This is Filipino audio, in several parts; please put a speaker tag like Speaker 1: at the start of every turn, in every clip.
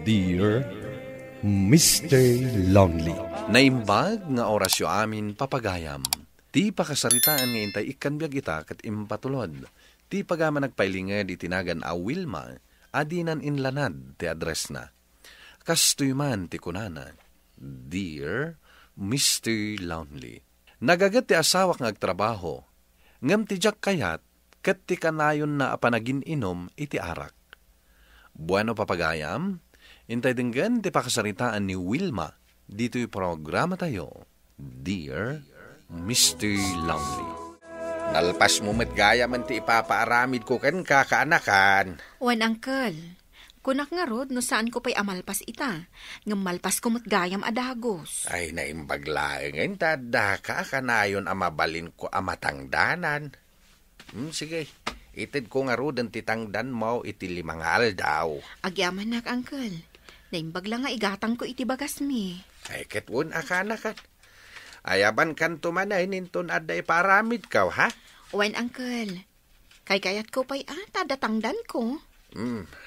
Speaker 1: Dear Mr. Lonely.
Speaker 2: Naimbag nga orasyo amin papagayam. Ti pakasaritaan nga intay ikanbyag ita kat impatulod. Ti pagama nagpailinged itinagan a Wilma, adinan inlanad ti address na. Kastoy man ti kunana, Dear Mr. Lonely. Nagagat ti asawak nga agtrabaho, ngam ti jak kayat, kat ti kanayon na apanagin inom iti arak. Bueno papagayam, intay dinggan ti pakasaritaan ni Wilma, dito'y programa tayo, Dear Mr. Lonely. Nalpas mo matgaya man ti ipapaaramid ko kan kakaanakan.
Speaker 3: Wan, Uncle. Kunak nga rod, no saan ko pa'y amalpas ita. Ngamalpas ko matgayam adagos.
Speaker 2: Ay, naimbaglaeng tada ka kanayon amabalin ko amatangdanan. Sige, itid ko nga rod ang titangdan mo iti limangal daw.
Speaker 3: Agyaman nak, Uncle. Naimbagla nga igatang ko iti bagas mi.
Speaker 2: Ay, ketwon akanakan. Ayaban kan tumanay ninton aday paramid ka, ha?
Speaker 3: Wan, Uncle. Kay kayat ko pa'y tadatangdan ko.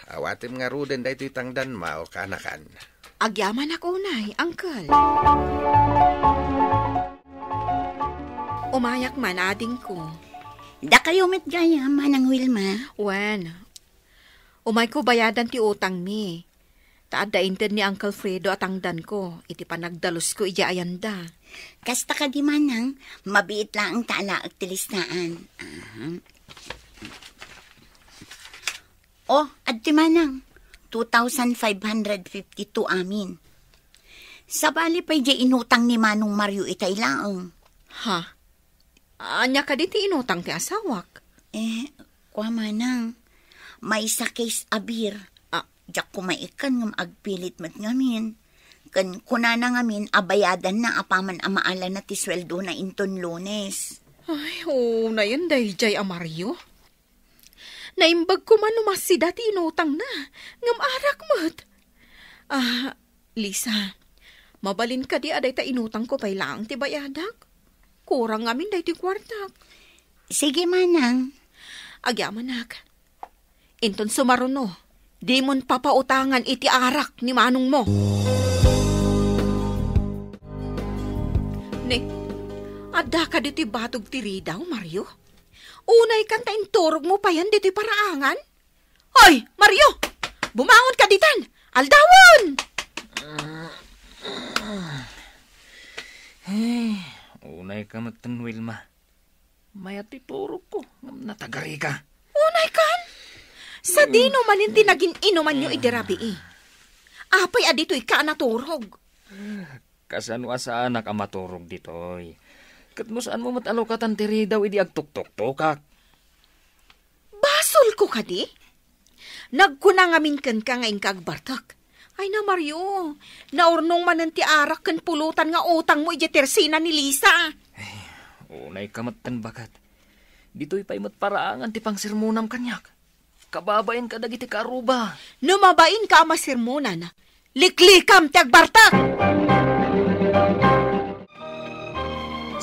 Speaker 2: Awatim nga ruden da ito'y tangdan mo, kanakan.
Speaker 3: Agyaman ako, Nay, Uncle. Umayak man ading ko.
Speaker 4: Da kayo mitgaya, manang Wilma.
Speaker 3: Wan, umay ko bayadan ti utang mi. Taadaintin ni Uncle Fredo at angdan ko. Iti panagdalos ko ija ayanda.
Speaker 4: Kasta ka di manang, mabiit lang ang tala at tilisnaan. At di manang, 2,552 amin. Sa bali pa ija inutang ni Manong Mario itay laong.
Speaker 3: Ha? Anya ka di ti inutang ti asawak?
Speaker 4: Kwa manang, may sa case abir. Diyak kumaikan ng agpilit mat ngamin. Kan kunana ngamin, abayadan na apaman amaala na ti sweldo na inton Lunes.
Speaker 3: Ay, na yan day jay Mario. Naimbag ko man umasi dati inutang na. Ngam arak mat. Lisa, mabalin ka di aday ta inutang ko pay lang ti bayadak. Kurang ngamin day ti kwartak.
Speaker 4: Sige manang.
Speaker 3: Agyamanak. Inton sumaruno. Di mon papautangan iti arak ni manong mo. Ne, ada ka diti batog tiri daw, Mario? Unay kanta inturog mo pa yan diti paraangan? Hoy, Mario! Bumangon ka ditan! Aldawon!
Speaker 5: Unay ka matan, Wilma. Mayat iturog ko. Natagari ka.
Speaker 3: Unay kan? Sa dino maninti naging inuman nyo idirabi Apay adito'y ka naturog.
Speaker 5: Kasano asa anak ang maturog dito'y. Kat mo saan mo matalokatan tiri daw idi agtuktok-tokak.
Speaker 3: Basol ko ka di? Nagkunangamin kan ka ngayon kagbartak. Ay na Mario, naurnong mananti arak kan pulutan nga utang mo ijitersina ni Lisa.
Speaker 5: Unay kamatan bakat. Dito'y pa'y matparaangan ti pang sirmunam kanyak. Kababayan ka dagiti karuba.
Speaker 3: Numabain ka masirmunan. Liklikam ti agbartak!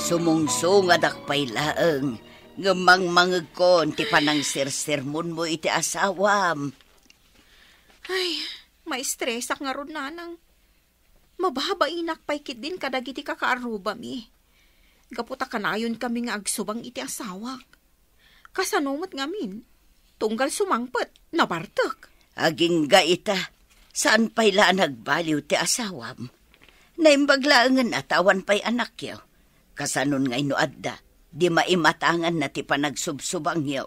Speaker 4: Sumungsungad akpay laeng. Ngamang kon ti panang sir-sermon mo iti asawam.
Speaker 3: Ay, maistresak nga ron nanang. Mababain akpay kit din kadagiti kakaaruba mi. Gaputa kanayon kami nga agsubang iti asawak. Kasanumat ngamin. Tunggal sumangpet, nabartak.
Speaker 4: Aging gaita, saan pa'y la nagbaliw ti asawam? Naimbaglaangan atawan pa'y anak yaw. Kasanon ngay no adda, di maimatangan na ti panagsubsubang yaw.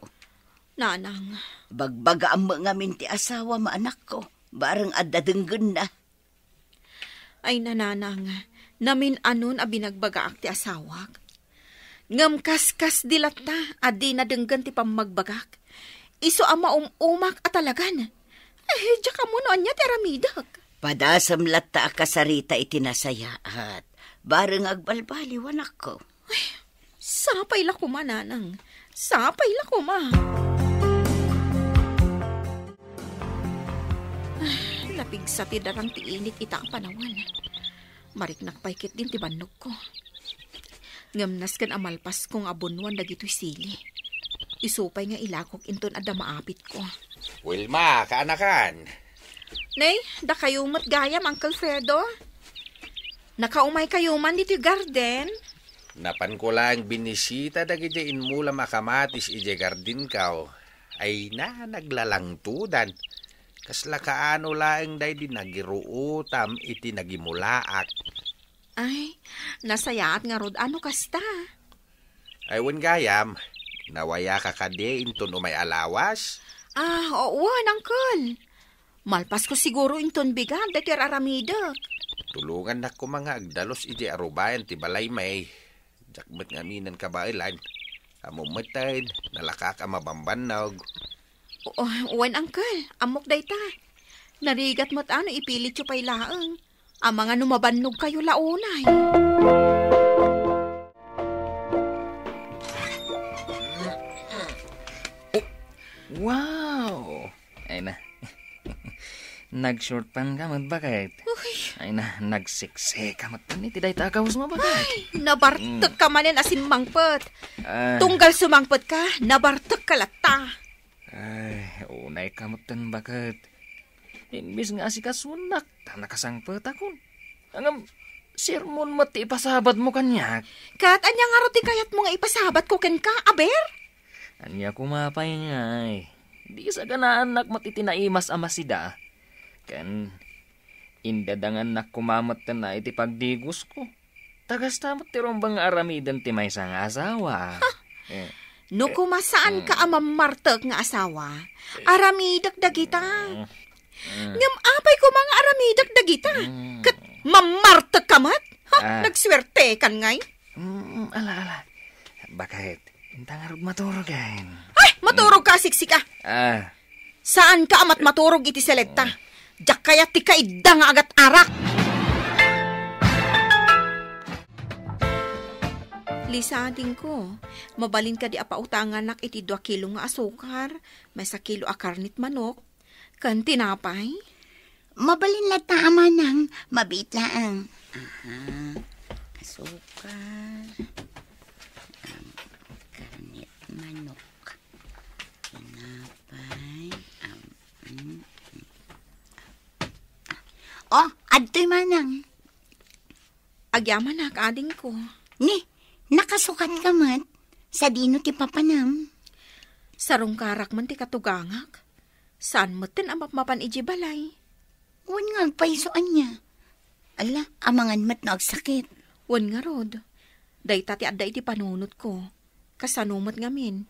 Speaker 3: Nanang.
Speaker 4: Bagbaga ang mga min ti asawa anak ko, barang adda denggan na.
Speaker 3: Ay nananang, namin anon a binagbagaak ti asawak. Ngam kaskas dilata, adi na denggan ti pamagbagak. Iso ama umak at talagan. Diya ka mo noon niya teramidak.
Speaker 4: Padasam lata kasarita itinasayaat. Bareng agbalbali wanak ko.
Speaker 3: Ay, sapay la kuma, nanang. Sapay la kuma. Lapig sa tidarang tiinit ita ang panawan. Mariknak paikit din ti bandog ko. Ngamnas kan amalpas kong abunwan dagito'y sili. Isupay nga ilakok inton adda maapit ko.
Speaker 2: Wilma, kaanakan.
Speaker 3: Nay, da kayo mat gayam, Uncle Fredo. Nakaumay kayo man dito garden.
Speaker 2: Napan ko lang binisita dagiti inmula makamatis ije garden kao. Ay na, naglalangtudan. Kasla kaano laeng day di nagiruutam iti nagimulaak.
Speaker 3: Ay, nasayaat nga rod. Ano kasta?
Speaker 2: Ay wan gayam, nawaya ka kade inton umay alawas.
Speaker 3: Oo, Uncle. Malpas ko siguro inton bigan, dati aramidak.
Speaker 2: Tulungan na ko mga agdalos iti arubayan ti balay may. Jakmet nga minan kabailan. Amumatayin, nalaka ka mabambanog.
Speaker 3: Uwan, Uncle. Amok day ta. Narigat mo't ano, ipilit yung pay laang. Ang mga numabannog kayo launay.
Speaker 5: Wow! Ay na. Nag-short pan ka mat bakit? Ay na, nagsikse ka mat pan iti day tagawas mo bakit?
Speaker 3: Ay, nabartek ka manin asin mangpet.
Speaker 5: Ay,
Speaker 3: Tunggal sumangpet ka, nabartek ka lata.
Speaker 5: ay, unay ka mat tan bakit? Imbis nga si kasunak, ta nakasangpet akon. Angam, sermon mo ti ipasabat mo kanyak.
Speaker 3: Kat, anya nga roti kayat mo nga ipasabat ko ken ka, aber?
Speaker 5: Anya kumapay nga ay. Di sa ganaan nak matitinaimas amasida. Kan, indadangan nak kumamat na iti pagdigos ko. Tagas tamat ti rombang aramidan ti may sang asawa.
Speaker 3: No kumasaan ka amamartek nga asawa, aramidak dagita. Ngam apay ko mga aramidak dagita. Kat mamartek ka mat? Nagswerte kan ngay?
Speaker 5: Ala. Bakit? Intang arog maturogan.
Speaker 3: Ay, maturog ka, siksika. Saan ka amat maturog iti selekta? Diyak kaya ti kaida nga agat arak. Lisading ko, mabalin ka di apautangan nak iti 2 kilo nga asukar, may 1 kilo a karnit manok, kan tinapay.
Speaker 4: Mabalin la tama nang mabit laang. Asukar. Karnit manok. Tinapay. Adto'y manang.
Speaker 3: Agyaman nak ading ko.
Speaker 4: Ni, nakasukat ka mat. Sa dino ti papanam.
Speaker 3: Sarong karak man ti katugangak. Saan mo tin amapan iji balay?
Speaker 4: Wan nga agpaisoan niya. Ala, amangan mat na agsakit.
Speaker 3: Wan nga rod. Day tati adda iti panunot ko. Kasanumot ngamin.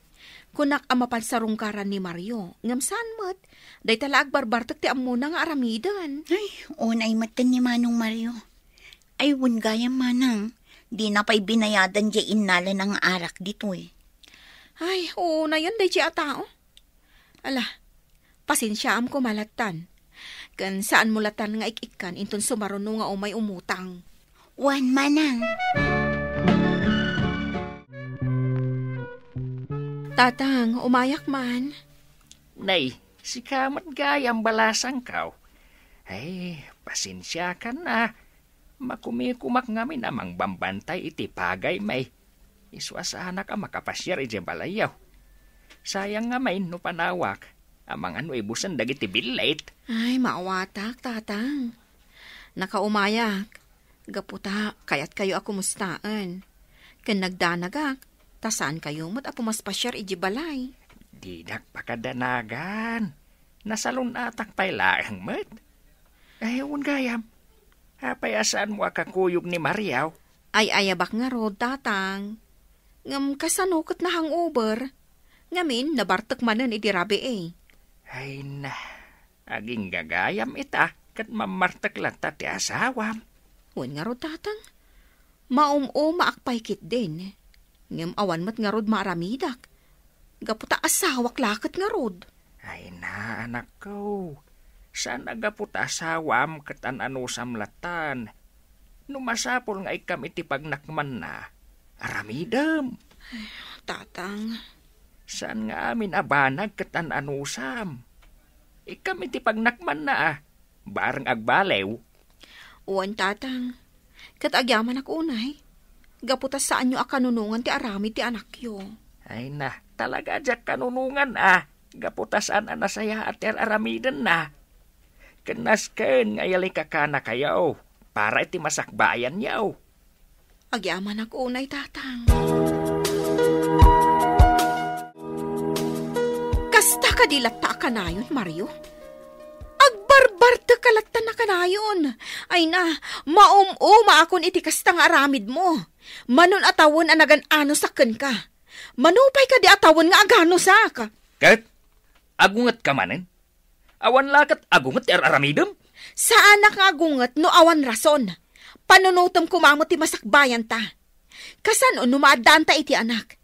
Speaker 3: Kunak amapan sarong karan ni Mario. Ngam saan mat? Day tala agbarbartak ti amuna nga aramidan.
Speaker 4: Ay, unay matan ni Manong Mario. Ay, wan gayam manang. Di na pa'y binayadan di inala ng arak dito eh.
Speaker 3: Ay, oo na yun, day siya tao. Ala, pasensyaam ko malatan. Kan saan mo latan nga ikikan, inton sumaruno nga umay umutang.
Speaker 4: Wan manang.
Speaker 3: Tatang, umayak man.
Speaker 5: Nay, si kamat gayam balasang kaw. Ay, pasensya ka na. Makumikumak ngamin amang bambantay iti pagay may. Iswasahanak ang makapasyar iti balayaw. Sayang nga may no panawak. Amang ano ibusan dagiti bilait.
Speaker 3: Ay, maawatak, tatang. Nakaumayak. Gaputa, kayat kayo ako mustaan. Kan nagdanagak, tasaan kayo mat ako mas pasyar iti balay.
Speaker 5: Didak pakadanagan. Nasalun atak pa'y laang mat. Ayaw gayam. Apayasaan mo akakuyog ni Mariaw?
Speaker 3: Ay ayabak nga rod, tatang. Ngam kasanukot na hangover. Ngamin, nabartak manan iti rabi eh.
Speaker 5: Ay na, aging gagayam ita, kat mamartak lang ti asawam.
Speaker 3: Wan nga rod, tatang. Maakpaykit din. Ngam awan mat nga rod maaramidak. Gaputa asawak lakat nga rod.
Speaker 5: Ay na, anak ko. Saan agaputa asawam katan ano samlatan? Numasapol nga ikam iti pagnakman na. Aramidam.
Speaker 3: Ay, tatang.
Speaker 5: Saan nga amin abanag katan anusam? Ikam iti pagnakman na bareng agbalew.
Speaker 3: Uwan, tatang. Katagyaman ako unay. Gaputa saan nyo akanunungan ti arami ti anak yo.
Speaker 5: Ay na, talaga jak kanunungan Gaputa saan anasaya at aramidan na. Kanasken nga yali kakana kayaw. Para iti masakbayan yaw.
Speaker 3: Agyaman ako unay tatang. Kasta ka dilata ka na yun, Mario? Agbarbarta kalatta na ka na yun. Ay na, maum-uma akon iti kasta nga aramid mo. Manon atawon anagan-ano saken ka. Manupay ka di atawon nga agano sa ka.
Speaker 5: Kat, agungat ka manen? Awan lakat agungat aramidem?
Speaker 3: Sa anak nga agungat no awan rason. Panunutom kumamot ti masakbayan ta. Kasan o numaadaan ta iti anak.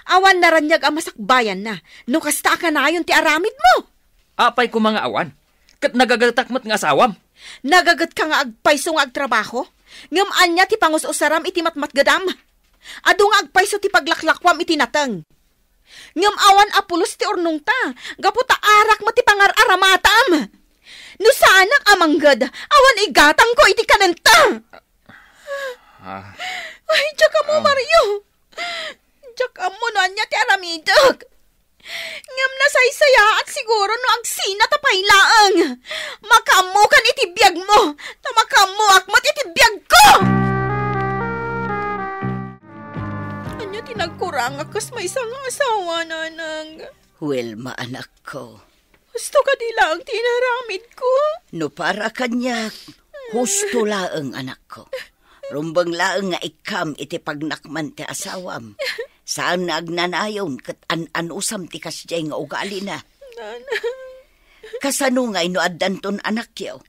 Speaker 3: Awan naranyag ang masakbayan na. No kasta ka na yun ti aramid mo.
Speaker 5: Apay ko mga awan. Kat nagagatakmat nga asawam.
Speaker 3: Nagagat ka nga agpayso nga agtrabaho. Ngam anya ti pangus-usaram iti matmatgadam. Ado nga agpayso ti paglaklakwam iti nateng. Ngam awan apulos ti ornong ta. Gaputa arak mo ti pangar-aramatam. No sana amanggad, awan igatang ko iti kanenta. Ay, tsaka mo, Mario. Tsaka mo na niya ti aramidag. Ngam nasaysaya at siguro no agsina tapay laang. Makamu kan iti biyag mo. Tamakamu akmat iti biyag ko. Anya tinagkurang akas may isang asawa, nanang.
Speaker 4: Wilma, anak ko.
Speaker 3: Gusto ka di lang tinaramid ko.
Speaker 4: No para kanya, husto laang anak ko. Rumbang laang nga ikam iti pagnakman ti asawam. Saan na agnanayon kat an-anusam ti kasjay nga ugali na. Kasano nga ino addanton anak yaw.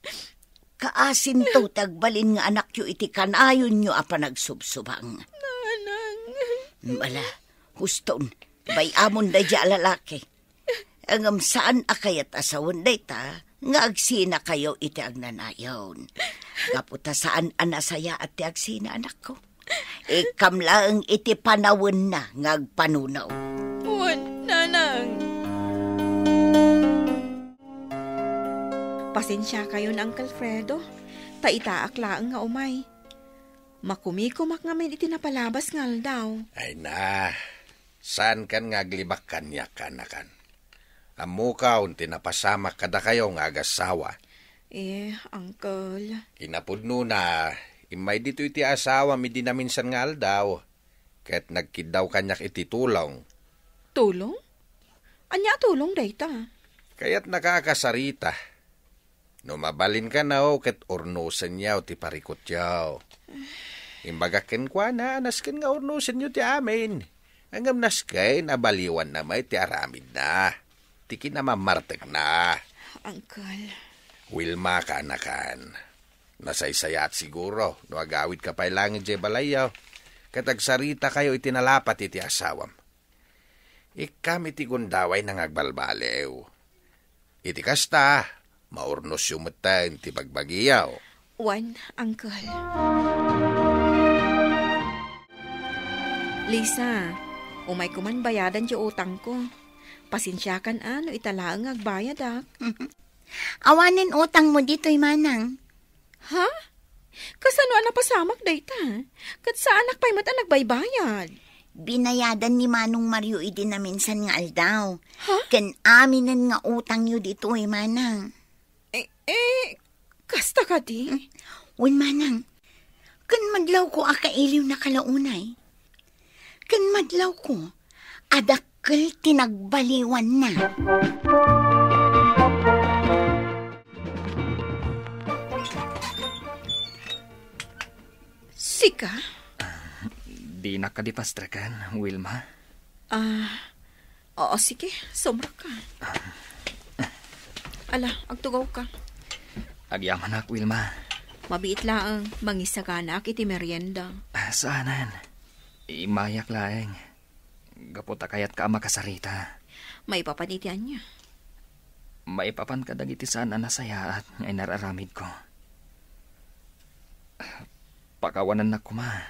Speaker 4: Kaasin to tagbalin nga anak yo iti kanayon nyo apa nagsubsubang. Bala, huston, bayamon da dya lalaki. Angam saan akayat asawon day ta, nga agsina kayo iti agnanayon. Kaputa saan anasaya at ti agsina anak ko. Ikam lang iti panawon na nga agpanunaw.
Speaker 3: Wan, nanang. Pasensya kayo na Uncle Fredo. Taitaak laang nga umay. Makumikumak nga may itinapalabas ngal daw.
Speaker 2: Ay na, saan kan nga aglibak kanya kanakan? Amukaw, tinapasamak kada kayo nga agasawa.
Speaker 3: Uncle.
Speaker 2: Kinapudno na, imay dito iti asawa, mi dinaminsan nga aldaw. Kaya't nagkidaw kanyak iti tulong.
Speaker 3: Tulong? Anya tulong dayta?
Speaker 2: Kaya't nakakasarita. No mabalin ka na o, kat ornosan yaw ti parikot yaw. Imbagakin kwa na, naskin nga ornosan yaw ti amin. Hanggang naskin, abaliwan na may ti aramid na. Tiki na mamartag na.
Speaker 3: Uncle.
Speaker 2: Wilma ka anakan. Nasaysaya at siguro, no agawid ka pa ilangin dyan balayaw. Katagsarita kayo itinalapat iti asawam. Ikam iti gundaway nang agbalbalew. Iti kasta, maurnos yung mata iti bagbagiyaw.
Speaker 3: Wan, Uncle. Lisa, umay kuman bayadan yung utang ko. Pasensyakan ano, italaang agbayad ak.
Speaker 4: Awanin utang mo dito'y manang.
Speaker 3: Ha? Kasano anak pasamak dayta? Kat sa anak pa'y mata nagbaybayad?
Speaker 4: Binayadan ni Manong Mario idi na minsan nga aldaw.
Speaker 3: Ha?
Speaker 4: Ken aminen nga utang nyo dito'y manang.
Speaker 3: Kasta ka di?
Speaker 4: Uy manang, kan madlaw ko akailiw na kalaunay. Kan madlaw ko, adakkel tinagbaliwan na.
Speaker 3: Sika?
Speaker 5: Di nakadipastrakan, Wilma.
Speaker 3: Oo, sige. Sobra ka. Ala, agtugaw ka.
Speaker 5: Agyaman ak, Wilma.
Speaker 3: Mabiit laang mangisaganak iti merienda.
Speaker 5: Saanan? Imayak laeng. Gaputa kayat ka makasarita.
Speaker 3: May papanitian niya.
Speaker 5: Maipapan ka dagiti saan anasaya at ngay nararamid ko. Pakawanan na kuma.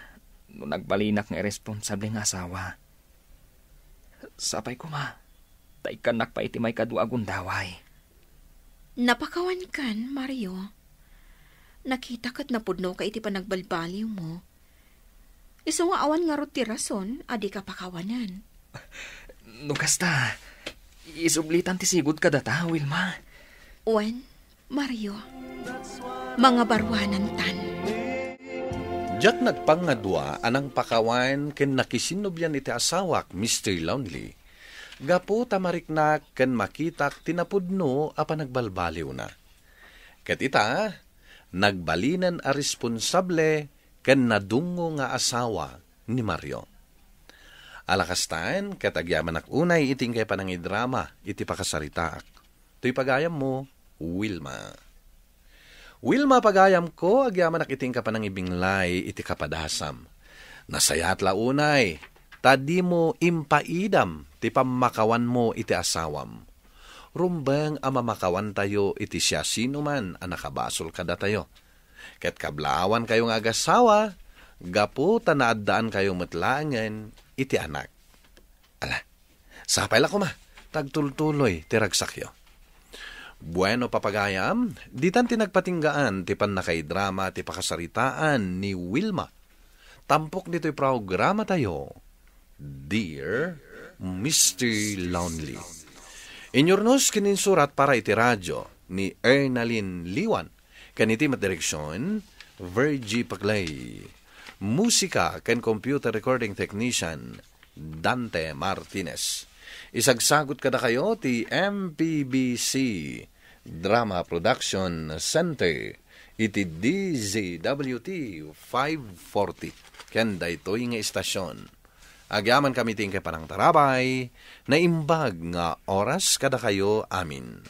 Speaker 5: No nagbalinak nga irresponsable nga asawa. Sapay kuma. Taikanak pa iti may kaduagon daway.
Speaker 3: Napakawan kan, Mario. Nakita kat napudno ka iti panagbalbaliw mo. Iso nga awan nga roti rason, adi ka pakawanan.
Speaker 5: No kasta, isublitan ti sigud ka data, Wilma.
Speaker 3: Wen, Mario, mga barwanan tan.
Speaker 2: Diyak nagpangadwa anang pakawan ken nakisinubyan iti asawak, Mr. Lonely. Gapo tamariknak ken makitak tinapudno apa nagbalbaliw na. Ket ita, nagbalinan a responsable ken nadungo nga asawa ni Mario. Alakastaan, katagyaman ak unay iting kay panangidrama, iti pakasaritaak. To'y pagayam mo, Wilma. Wilma, pagayam ko, agyaman ak iting ka panangibinglay, iti kapadasam. Nasayat launay, tadi mo impaidam, ti pamakawan mo iti asawam. Rumbang amamakawan tayo, iti siya sino man, anakabasol kada tayo. Ket kablaawan kayong agasawa, gapu tanaadaan kayong matlangan, iti anak. Ala, sapay la ko ma, tagtultuloy, tiragsakyo. Bueno, papagayam, ditan tinagpatinggaan, ti panakaidrama, ti pakasaritaan ni Wilma. Tampok dito'y programa tayo, Dear Mr. Lonely. Inyornos kininsurat para iti radyo ni Ernalyn Liwan, kaniti matdireksyon, Virgie Paglay. Musika ken computer recording technician Dante Martinez. Isagsagot kada kayo ti MPBC Drama Production Center iti DZWT 540 ken daytoy nga istasyon. Agyaman kami ting kay panang tarabay na imbag nga oras kada kayo amin.